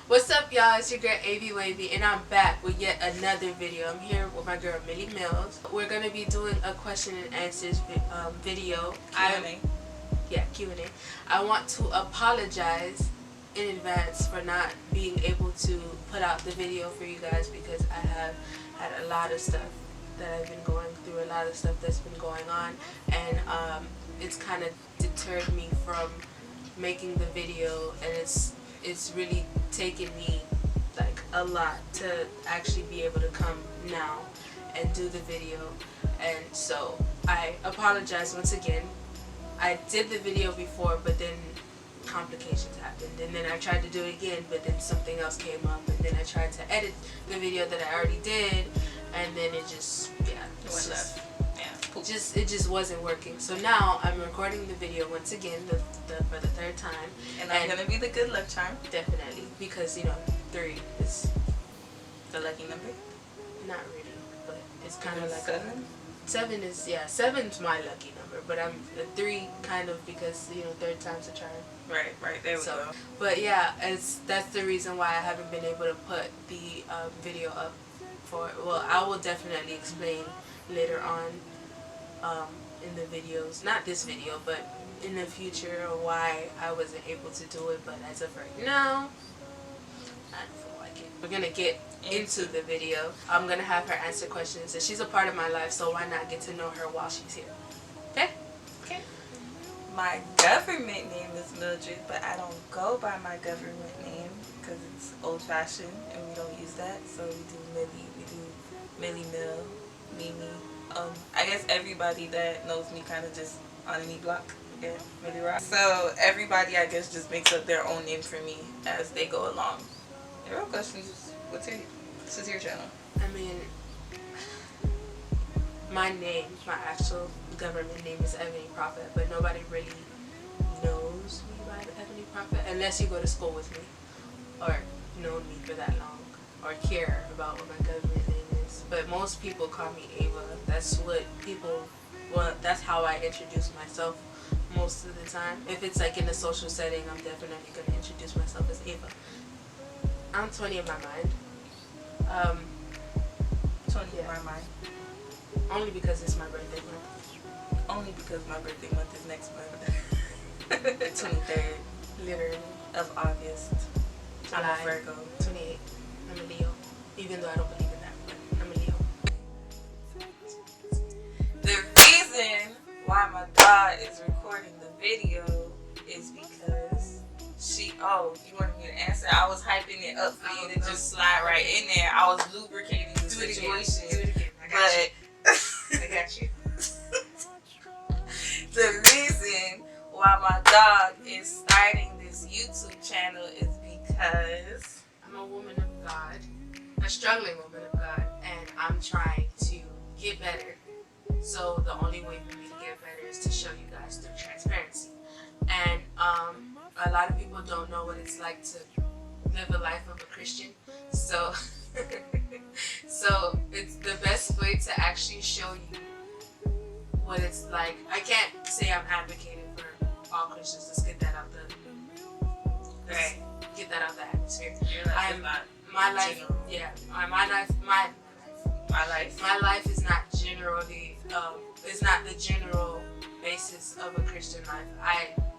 What's up, y'all? It's your girl AV Wavy, and I'm back with yet another video. I'm here with my girl Millie Mills. We're gonna be doing a question and answers video. QnA. QnA. I want to apologize in advance for not being able to put out the video for you guys because I have had a lot of stuff that I've been going through, a lot of stuff that's been going on, and it's kind of deterred me from making the video, and it's really taken me like a lot to actually be able to come now and do the video. And so I apologize once again. I did the video before, but then complications happened, and then I tried to do it again, but then something else came up, and then I tried to edit the video that I already did, and then it just it just wasn't working. So now I'm recording the video once again for the third time, and I'm gonna be the good luck charm. Definitely, because 3 is the lucky number. Not really, but it's kind of like 7 is, yeah, 7's my lucky number, but I'm a 3 kind of because third time's a charm. Right, there we go. But yeah, that's the reason why I haven't been able to put the video up for, well, I will definitely explain later on in the videos, not this video, but in the future, why I wasn't able to do it. But as of right now, I don't feel like it. We're gonna get into the video. I'm gonna have her answer questions, and she's a part of my life, so why not get to know her while she's here? Okay? My government name is Mildred, but I don't go by my government name because it's old-fashioned and we don't use that. So we do Millie, we do Millie Mill, Mimi. I guess everybody that knows me kind of just on any block. Yeah, Millie Rock. So everybody, I guess, just makes up their own name for me as they go along. The real question is, what's your channel? I mean, my actual government name is Ebony Prophet, but nobody really knows me by the Ebony Prophet unless you go to school with me or known me for that long or care about what my government name is. But most people call me Ava. That's what that's how I introduce myself most of the time. If it's like in a social setting, I'm definitely going to introduce myself as Ava. I'm 20 in my mind. 20 in my mind. Only because it's my birthday month. Only because my birthday month is next month. 23rd. Literally. Of August. I'm a Virgo. 28. I'm a Leo. Even though I don't believe in that, but I'm a Leo. The reason why my dog is recording the video is because you wanted me to answer? I was hyping it up for you to just slide right in there. I was lubricating the situation. Do it again. I got you. The reason why my dog is starting this YouTube channel is because I'm a woman of God, a struggling woman of God, and I'm trying to get better. So the only way for me to get better is to show you guys through transparency. And a lot of people don't know what it's like to live a life of a Christian. So so it's the best way to actually show you what it's like. I can't say I'm advocating for all Christians. Let's get that out get that out the atmosphere. My life is not generally is not the general basis of a Christian life.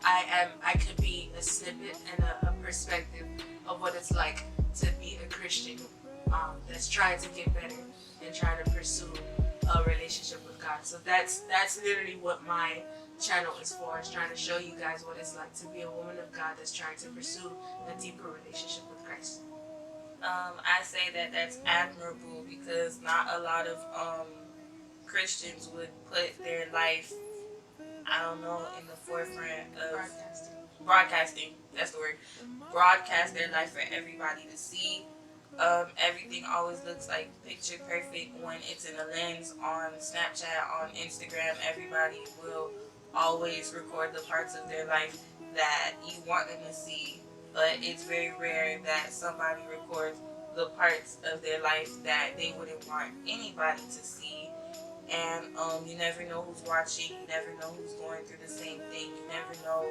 I could be a snippet and a perspective of what it's like to be a Christian that's trying to get better and trying to pursue a relationship with God. So that's literally what my channel is for. It's trying to show you guys what it's like to be a woman of God that's trying to pursue a deeper relationship with Christ. I say that that's admirable because not a lot of Christians would put their life, in the forefront of broadcasting. That's the word. Broadcast their life for everybody to see. Everything always looks like picture perfect when it's in a lens on Snapchat, on Instagram. Everybody will always record the parts of their life that you want them to see, but it's very rare that somebody records the parts of their life that they wouldn't want anybody to see. And you never know who's watching, you never know who's going through the same thing, you never know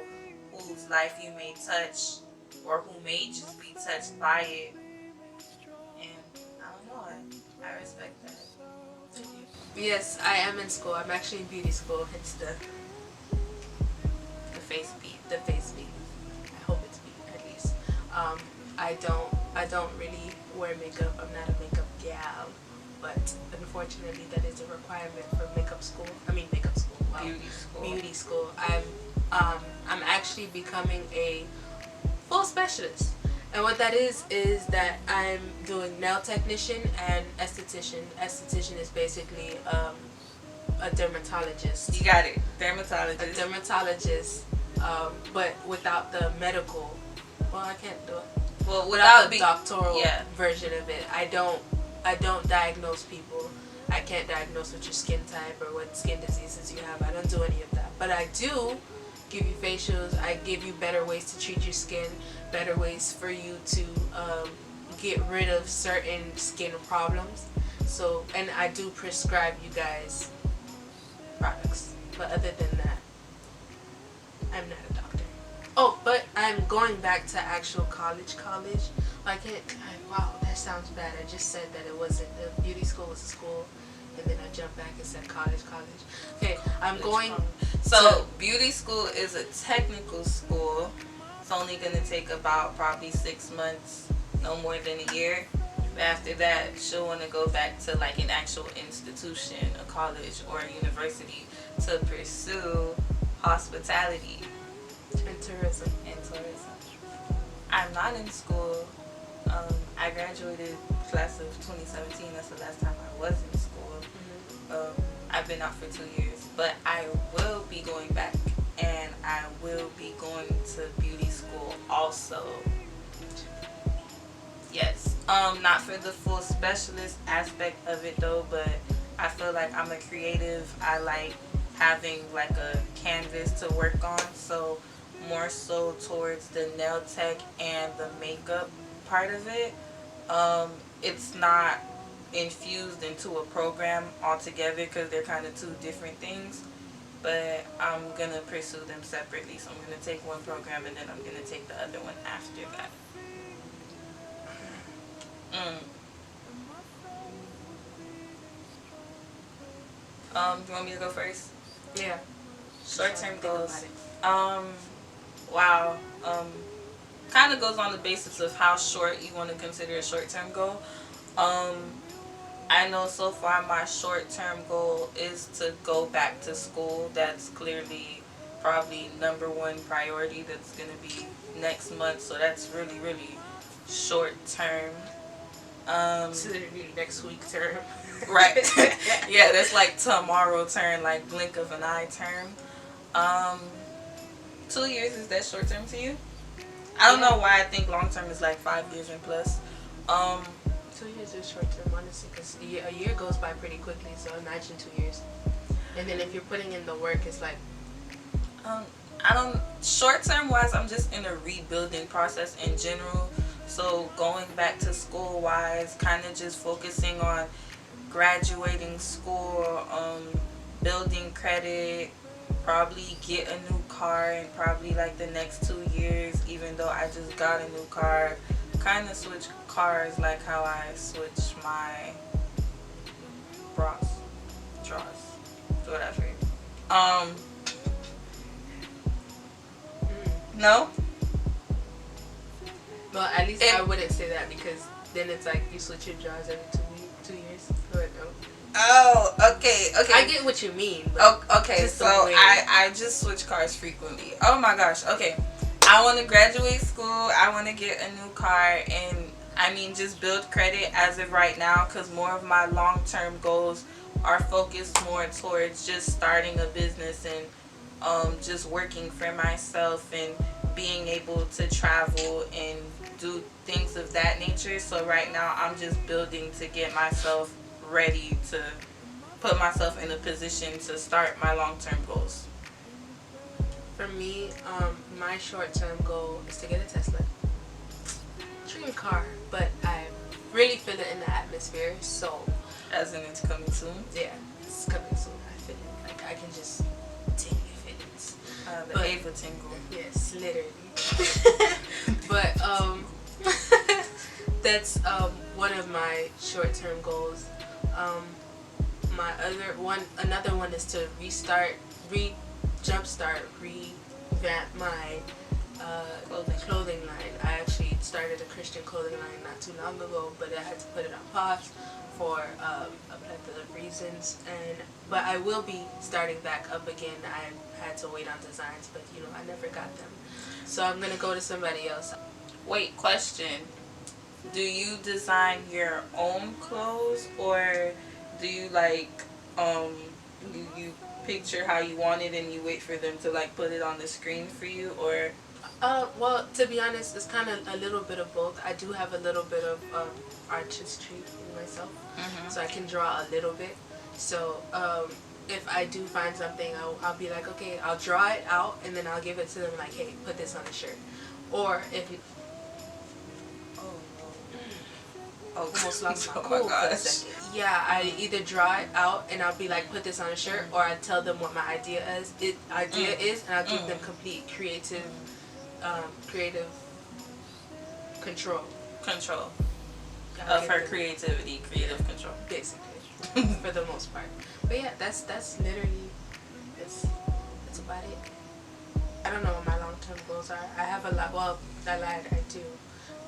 whose life you may touch or who may just be touched by it. And I don't know, I respect that. Thank you. Yes, I am in school. I'm actually in beauty school. It's the face beat. The face beat. I hope it's beat at least. I don't really wear makeup. I'm not a makeup gal, but unfortunately that is a requirement for makeup school. I mean makeup school. Wow. Beauty school. Beauty school. I'm actually becoming a full specialist. And what that is that I'm doing nail technician and esthetician. Esthetician is basically a dermatologist. You got it. Dermatologist. A dermatologist, but without the medical. Well, I can't do it. Well, without the doctoral version of it. I don't diagnose people. I can't diagnose what your skin type or what skin diseases you have. I don't do any of that. But I do give you facials. I give you better ways to treat your skin, better ways for you to get rid of certain skin problems. So, and I do prescribe you guys products. But other than that, I'm not a doctor. Oh, but I'm going back to actual college. Wow, that sounds bad. I just said that it wasn't. The beauty school was a school. And then I jumped back and said college. Okay, I'm going. So beauty school is a technical school. It's only going to take about probably 6 months, no more than a year. After that, she'll want to go back to like an actual institution, a college or a university to pursue hospitality and tourism. I'm not in school. I graduated class of 2017. That's the last time I was in school. I've been out for 2 years, but I will be going back, and I will be going to beauty school also. Yes. Not for the full specialist aspect of it though, but I feel like I'm a creative. I like having like a canvas to work on, so more so towards the nail tech and the makeup part of it. It's not infused into a program altogether because they're kind of two different things, but I'm gonna pursue them separately. So I'm gonna take one program and then I'm gonna take the other one after that. Do you want me to go first? Yeah. Short-term goals. Wow. Kind of goes on the basis of how short you want to consider a short-term goal. I know so far my short-term goal is to go back to school. That's clearly probably #1 priority. That's going to be next month. So that's really, really short-term. So literally next week term. Right. Yeah, that's like tomorrow term, like blink of an eye term. 2 years, is that short-term to you? I don't know why I think long-term is like 5 years and plus. 2 years is short term, honestly, because a year goes by pretty quickly. So imagine 2 years, and then if you're putting in the work, it's like. I don't. Short term wise, I'm just in a rebuilding process in general. So going back to school wise, kind of just focusing on graduating school, building credit, probably get a new car in probably like the next 2 years. Even though I just got a new car. Kind of switch cars like how I switch my draws, whatever. No? Well, at least I wouldn't say that, because then it's like you switch your jobs every 2 years. But, oh, okay. I get what you mean. But okay, so I just switch cars frequently. Oh my gosh, okay. I want to graduate school. I want to get a new car, and I mean just build credit as of right now, because more of my long-term goals are focused more towards just starting a business and just working for myself and being able to travel and do things of that nature. So right now I'm just building to get myself ready to put myself in a position to start my long-term goals. For me, my short-term goal is to get a Tesla. Dream car, but I really feel it in the atmosphere, so... As in it's coming soon? Yeah, it's coming soon. I feel it. Like, I can just tingle if it is. The Ava tingle. Yes, literally. But that's one of my short-term goals. Um, another one is to jumpstart, revamp my clothing line. I actually started a Christian clothing line not too long ago, but I had to put it on pause for a plethora of reasons. But I will be starting back up again. I had to wait on designs, but I never got them. So I'm gonna go to somebody else. Wait, question. Do you design your own clothes, or do you you picture how you want it and you wait for them to put it on the screen for you, or? Well, to be honest, it's kind of a little bit of both. I do have a little bit of artistry in myself, so I can draw a little bit. So if I do find something, I'll be like, okay, I'll draw it out, and then I'll give it to them like, hey, put this on a shirt. Or if almost lost my cool for a second. Yeah, I either draw it out and I'll be like, put this on a shirt, or I tell them what my idea is. And I'll give them complete creative control. Control of her creativity, creative control, basically, for the most part. But yeah, that's literally that's about it. I don't know what my long-term goals are. I have a lot. Well, I lied. I do.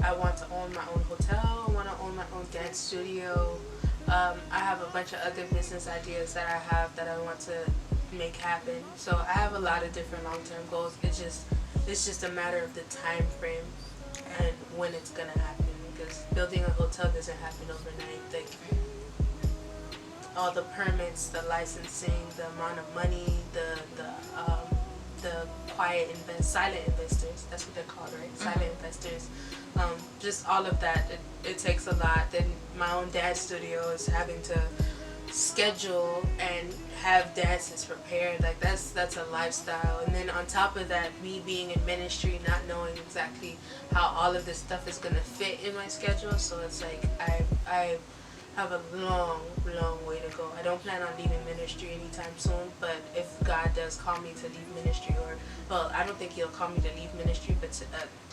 I want to own my own hotel. I want to own my own dance studio. I have a bunch of other business ideas that I have that I want to make happen. So I have a lot of different long-term goals. It's just a matter of the time frame and when it's gonna happen. Because building a hotel doesn't happen overnight. Like all the permits, the licensing, the amount of money, the silent investors. That's what they're called, right? Silent investors. Just all of that. It takes a lot. Then my own dance studio is having to schedule and have dances prepared. Like that's a lifestyle. And then on top of that, me being in ministry, not knowing exactly how all of this stuff is gonna fit in my schedule. So it's like I have a long way to go. I don't plan on leaving ministry anytime soon, but if God does call me to leave ministry, I don't think he'll call me to leave ministry, but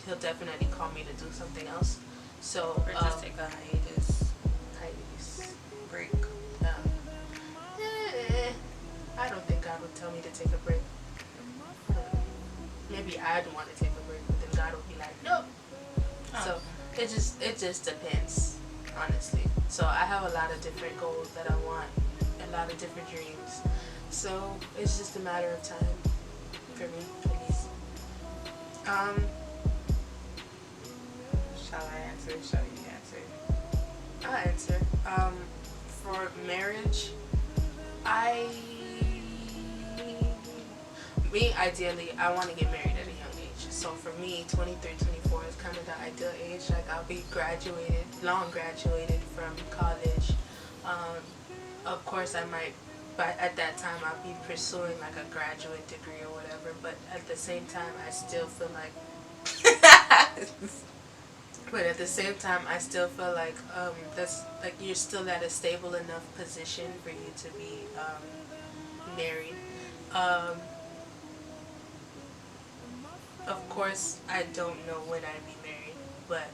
he'll definitely call me to do something else. So or just take a hiatus break. I don't think God would tell me to take a break. Maybe I'd want to take a break, but then God would be like, nope. So it just depends, honestly. So I have a lot of different goals that I want, a lot of different dreams. So it's just a matter of time for me, at least. Shall I answer? Shall you answer? I'll answer. For marriage, ideally, I want to get married at a young age. So for me, 23, 24 is kind of the ideal age. Like I'll be long graduated from college. Of course, I might, but at that time, I'll be pursuing like a graduate degree or whatever. But at the same time, I still feel like that's like you're still at a stable enough position for you to be married. Of course, I don't know when I'd be married, but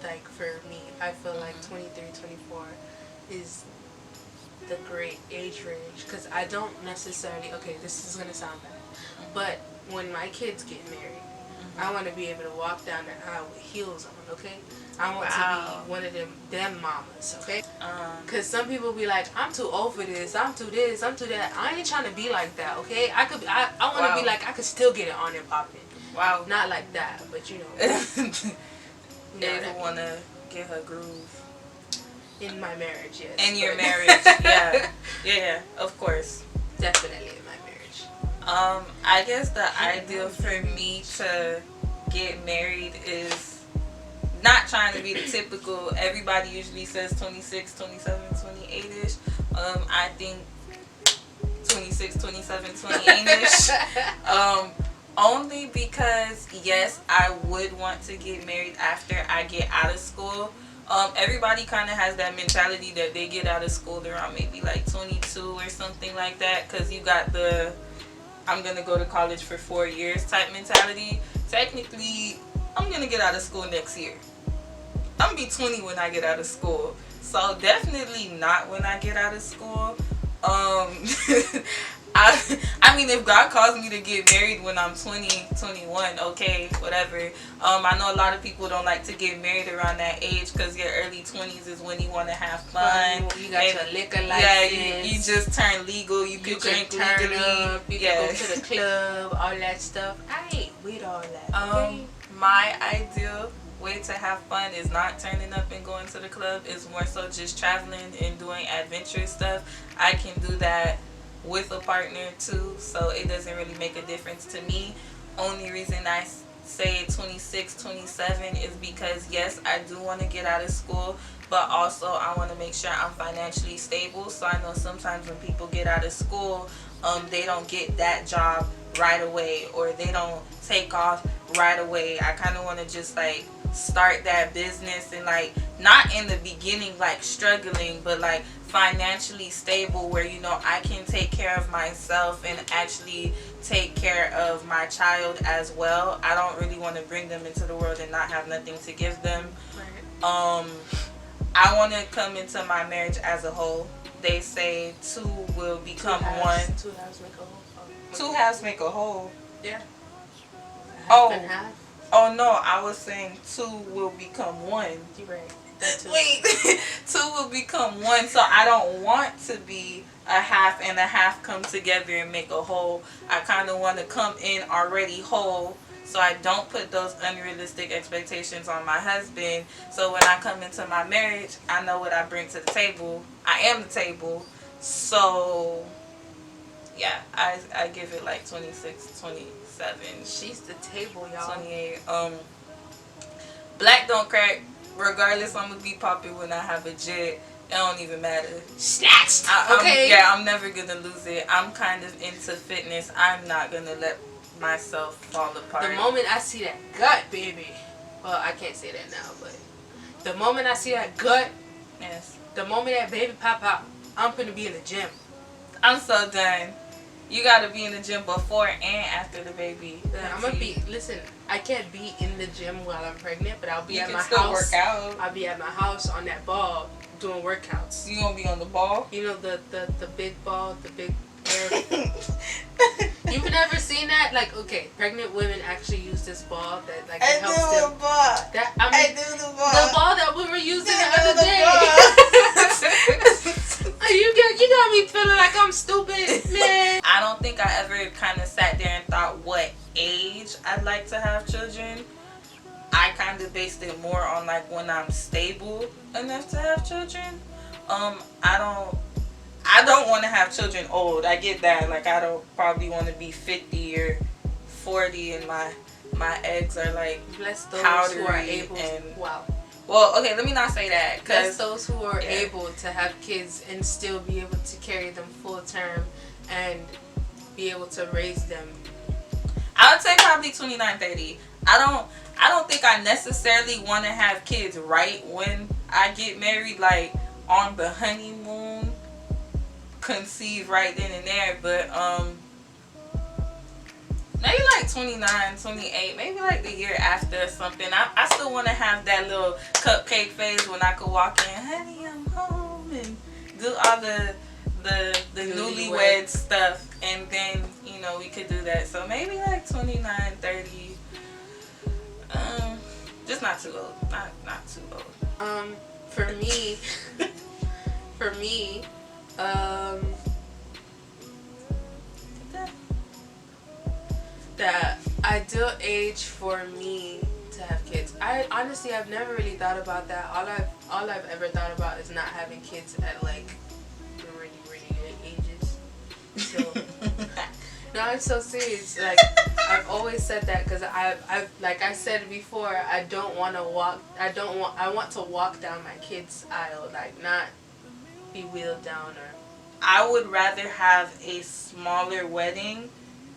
like for me, I feel like 23, 24 is the great age range, because I don't necessarily, okay, this is gonna sound bad, but when my kids get married, I want to be able to walk down the aisle with heels on, okay? I want to be one of them mamas, okay? Because some people be like, I'm too old for this, I'm too this, I'm too that. I ain't trying to be like that, okay? I want to be like, I could still get it on and popping. Wow. Not like that, but you know. Ava want to get her groove. In my marriage, yes. In your marriage, yeah. Yeah, of course. Definitely in my marriage. I guess the ideal for me to get married is not trying to be the typical, everybody usually says 26, 27, 28-ish. I think 26, 27, 28-ish. Only because, yes, I would want to get married after I get out of school. Everybody kind of has that mentality that they get out of school around maybe like 22 or something like that, because you got the I'm gonna go to college for 4 years type mentality. Technically, I'm gonna get out of school next year. I'm gonna be 20 when I get out of school. So definitely not when I get out of school. I mean, if God calls me to get married when I'm 20, 21, okay, whatever. I know a lot of people don't like to get married around that age because your early 20s is when you want to have fun. You got your liquor license. Yeah, you just turn legal. You could drink legally. You can go to the club, all that stuff. I ain't with all that. Okay? My ideal way to have fun is not turning up and going to the club. It's more so just traveling and doing adventurous stuff. I can do that with a partner too, so it doesn't really make a difference to me. Only reason I say 26, 27 is because yes, I do want to get out of school, but also I want to make sure I'm financially stable. So I know sometimes when people get out of school, they don't get that job right away, or they don't take off right away. I kind of want to just like start that business and like not in the beginning like struggling, but like financially stable where, you know, I can take care of myself and actually take care of my child as well. I don't really want to bring them into the world and not have nothing to give them. Right. I want to come into my marriage as a whole. They say two will become one. Two halves make a whole. Two halves make a whole. Yeah. Oh. And half. Oh no, I was saying two will become one. You're right. Wait, two will become one. So I don't want to be a half and a half come together and make a whole. I kind of want to come in already whole, so I don't put those unrealistic expectations on my husband. So when I come into my marriage, I know what I bring to the table. I am the table. So yeah, I give it like 26, 27. She's the table, y'all. 28. Black don't crack. Regardless, I'm gonna be popping when I have a jet. It don't even matter. Snatched. Okay. I'm never gonna lose it. I'm kind of into fitness. I'm not gonna let myself fall apart. The moment I see that gut, baby. Well, I can't say that now, but the moment I see that gut, yes. The moment that baby pop out, I'm gonna be in the gym. I'm so done. You gotta be in the gym before and after the baby. I'm gonna be. Listen, I can't be in the gym while I'm pregnant, but I'll be at my still house. Work out. I'll be at my house on that ball doing workouts. You gonna be on the ball? You know the big ball, the big air. You've never seen that? Like, okay, pregnant women actually use this ball that like it helps them. Ball. That I do the ball. The ball that we were using the other day. You got me feeling like I'm stupid, man. I don't think I ever kind of sat there and thought what age I'd like to have children. I kind of based it more on like when I'm stable enough to have children. I don't want to have children old. I get that. Like I don't probably want to be 50 or 40 and my eggs are like bless those powdery who are able and wow. Well, okay, let me not say that. Bless those who are able to have kids and still be able to carry them full term and be able to raise them. I would say probably 29, 30. I don't think I necessarily want to have kids right when I get married, like on the honeymoon, conceive right then and there, but maybe like 29, 28, maybe like the year after or something. I still want to have that little cupcake phase when I could walk in, honey, I'm home, and do all the newlywed stuff, and then, you know, we could do that. So maybe like 29, 30. Just not too old. Not too old. For me, the ideal age for me to have kids. I honestly, I've never really thought about that. All I've ever thought about is not having kids at like really good ages. So no, I'm so serious. Like I've always said that because I've like I said before, I want to walk down my kid's aisle, like not be wheeled down or. I would rather have a smaller wedding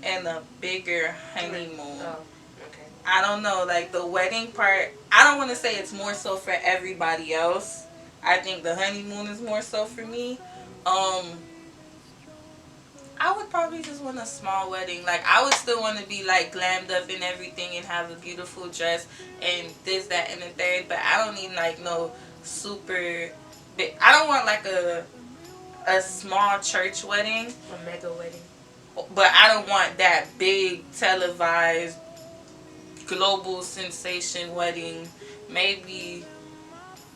and a bigger honeymoon. Oh, okay. I don't know, like the wedding part, I don't want to say it's more so for everybody else. I think the honeymoon is more so for me. I I would probably just want a small wedding. Like, I would still want to be, like, glammed up and everything and have a beautiful dress and this, that, and the third. But I don't need, like, no super big. I don't want, like, a small church wedding. A mega wedding. But I don't want that big, televised, global sensation wedding. Maybe.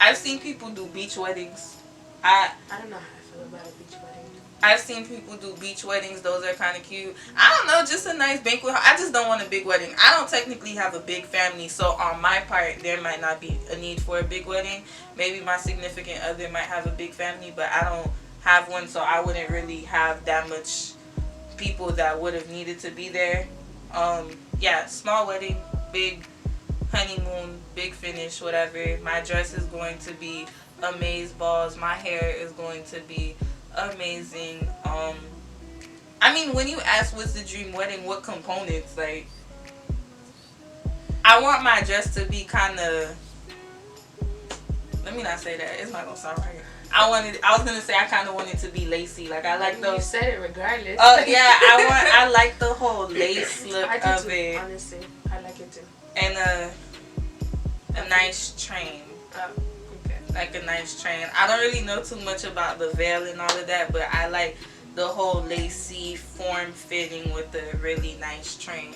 I've seen people do beach weddings. I don't know how I feel about a beach wedding. I've seen people do beach weddings. Those are kind of cute. I don't know, just a nice banquet hall. I just don't want a big wedding. I don't technically have a big family, so on my part, there might not be a need for a big wedding. Maybe my significant other might have a big family, but I don't have one, so I wouldn't really have that much people that would have needed to be there. Yeah, small wedding, big honeymoon, big finish, whatever. My dress is going to be amaze balls. My hair is going to be amazing. I mean, when you ask what's the dream wedding, what components, like, I want my dress to be kind of, let me not say that, it's not gonna sound right. I was gonna say I kind of want it to be lacy. Like, I like You said it regardless. Oh yeah, I like the whole lace look I do of too, it. honestly, I like it too. And a nice train. Okay. Like a nice train. I don't really know too much about the veil and all of that, but I like the whole lacy form fitting with a really nice train.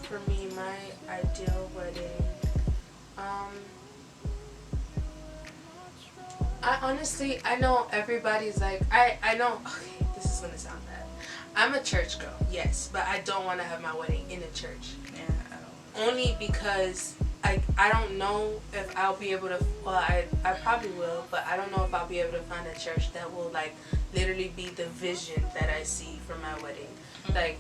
For me, my ideal wedding, I know everybody's like, I know, okay, this is gonna sound bad. I'm a church girl, yes, but I don't want to have my wedding in a church. Yeah, I don't. Only because I don't know if I'll be able to, well, I probably will, but I don't know if I'll be able to find a church that will, like, literally be the vision that I see for my wedding. Mm-hmm. Like,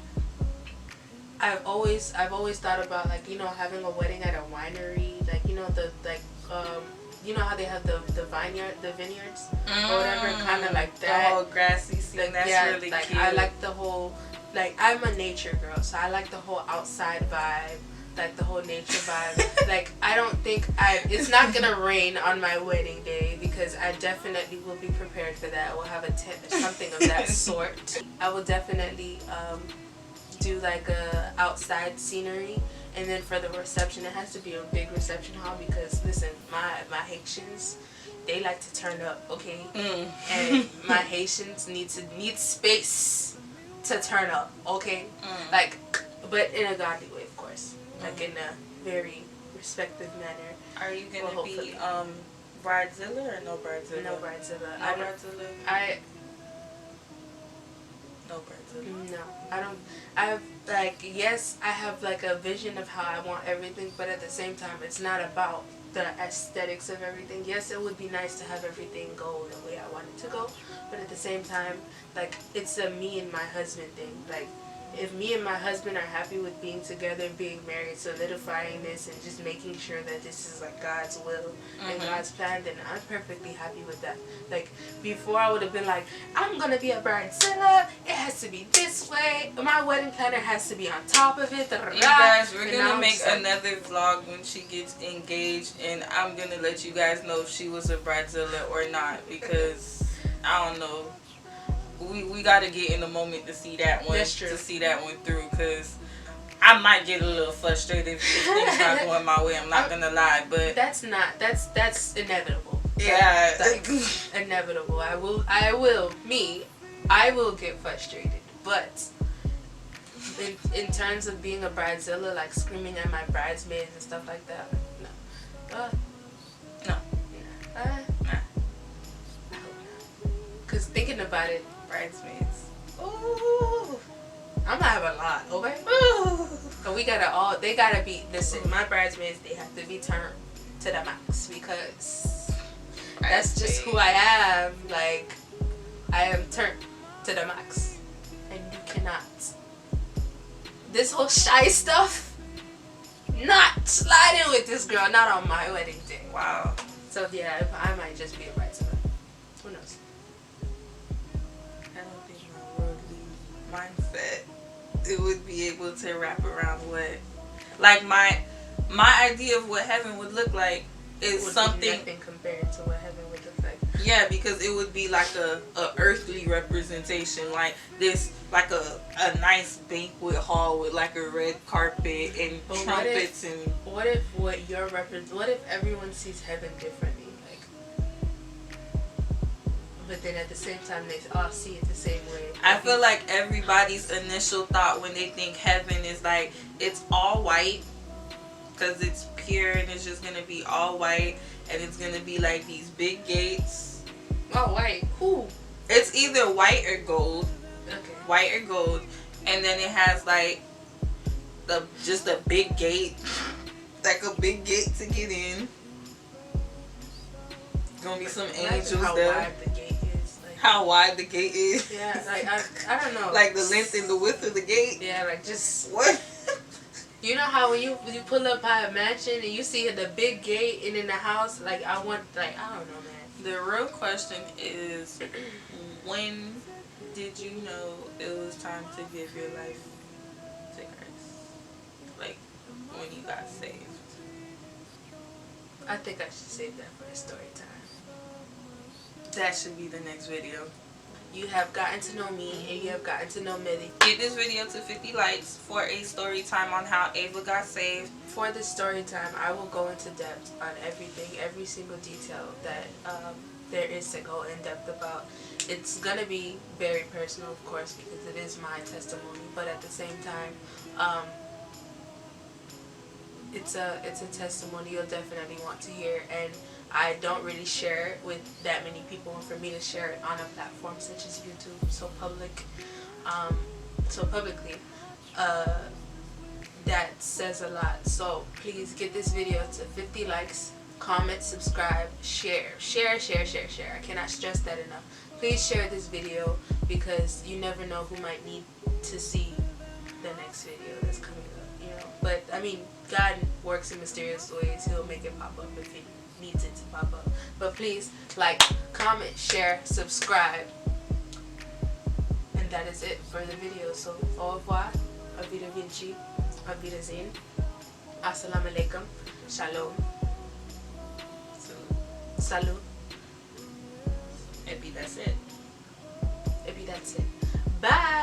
I've always thought about, like, you know, having a wedding at a winery, like, you know, you know how they have the vineyards or whatever, kind of like that. The whole grassy scene, like, that's really like, cute. I like the whole, like, I'm a nature girl, so I like the whole outside vibe, like the whole nature vibe. Like, I don't think it's not gonna rain on my wedding day because I definitely will be prepared for that. I will have a tent or something of that sort. I will definitely do like a outside scenery. And then for the reception, it has to be a big reception hall because, listen, my Haitians, they like to turn up, okay? And my Haitians need space to turn up, okay? Like, but in a godly way, of course. Like, in a very respectful manner. Are you gonna be bridezilla or no bridezilla? No bridezilla. No bridezilla? No bridezilla. No, I don't. I have, like, yes, I have, like, a vision of how I want everything, but at the same time, it's not about the aesthetics of everything. Yes, it would be nice to have everything go the way I want it to go, but at the same time, like, it's a me and my husband thing. Like, if me and my husband are happy with being together and being married, solidifying this and just making sure that this is, like, God's will and God's plan, then I'm perfectly happy with that. Like, before I would have been like, I'm gonna be a bridezilla, it has to be this way, my wedding planner has to be on top of it. You guys, we're gonna make another vlog when she gets engaged, and I'm gonna let you guys know if she was a bridezilla or not, because I don't know. We gotta get in the moment to see that one. That's true. To see that one through, because I might get a little frustrated if things not going my way. I'm not gonna lie, but that's inevitable. Yeah, like, inevitable. I will get frustrated, but in terms of being a bridezilla, like screaming at my bridesmaids and stuff like that, no. No. I hope not. Cause thinking about it, bridesmaids. Ooh, I'm gonna have a lot, okay? Ooh. But they gotta be, listen, my bridesmaids, they have to be turned to the max because that's just who I am. Like, I am turned to the max. And you cannot. This whole shy stuff, not sliding with this girl, not on my wedding day. Wow. So yeah, I might just be a bridesmaid. Who knows? I don't think my worldly mindset, it would be able to wrap around what, like, my idea of what heaven would look like is something. Nothing compared to what heaven would look like. Yeah, because it would be like a earthly representation, like this, like a nice banquet hall with like a red carpet and But trumpets and. what if what if everyone sees heaven differently? Like, but then at the same time they all see it the same way. I feel like everybody's initial thought when they think heaven is like it's all white because it's pure and it's just gonna be all white and it's gonna be like these big gates. Oh, white. Cool. It's either white or gold. Okay. White or gold, and then it has like just a big gate, like a big gate to get in. Gonna be some angels how there. Wide the gate is. Like, how wide the gate is. Yeah, like I don't know. Like the length and the width of the gate. Yeah, like just what? You know how when you pull up by a mansion and you see the big gate and in the house, like I don't know, man. The real question is, when did you know it was time to give your life to Christ? Like when you got saved? I think I should save that for a story time. That should be the next video. You have gotten to know me and you have gotten to know Millie. Get this video to 50 likes for a story time on how Ava got saved. For this story time, I will go into depth on everything, every single detail that there is to go in depth about. It's gonna be very personal, of course, because it is my testimony. But at the same time, it's a testimony you'll definitely want to hear, and I don't really share it with that many people, and for me to share it on a platform such as YouTube, so publicly, that says a lot. So please get this video to 50 likes, comment, subscribe, share. I cannot stress that enough. Please share this video because you never know who might need to see the next video that's coming up, you know. But I mean, God works in mysterious ways. He'll make it pop up if he needs it to pop up. But please like, comment, share, subscribe, and that is it for the video. So au revoir, Avida Zin, assalamu alaikum, shalom, salut. Maybe that's it. Maybe that's it. Bye.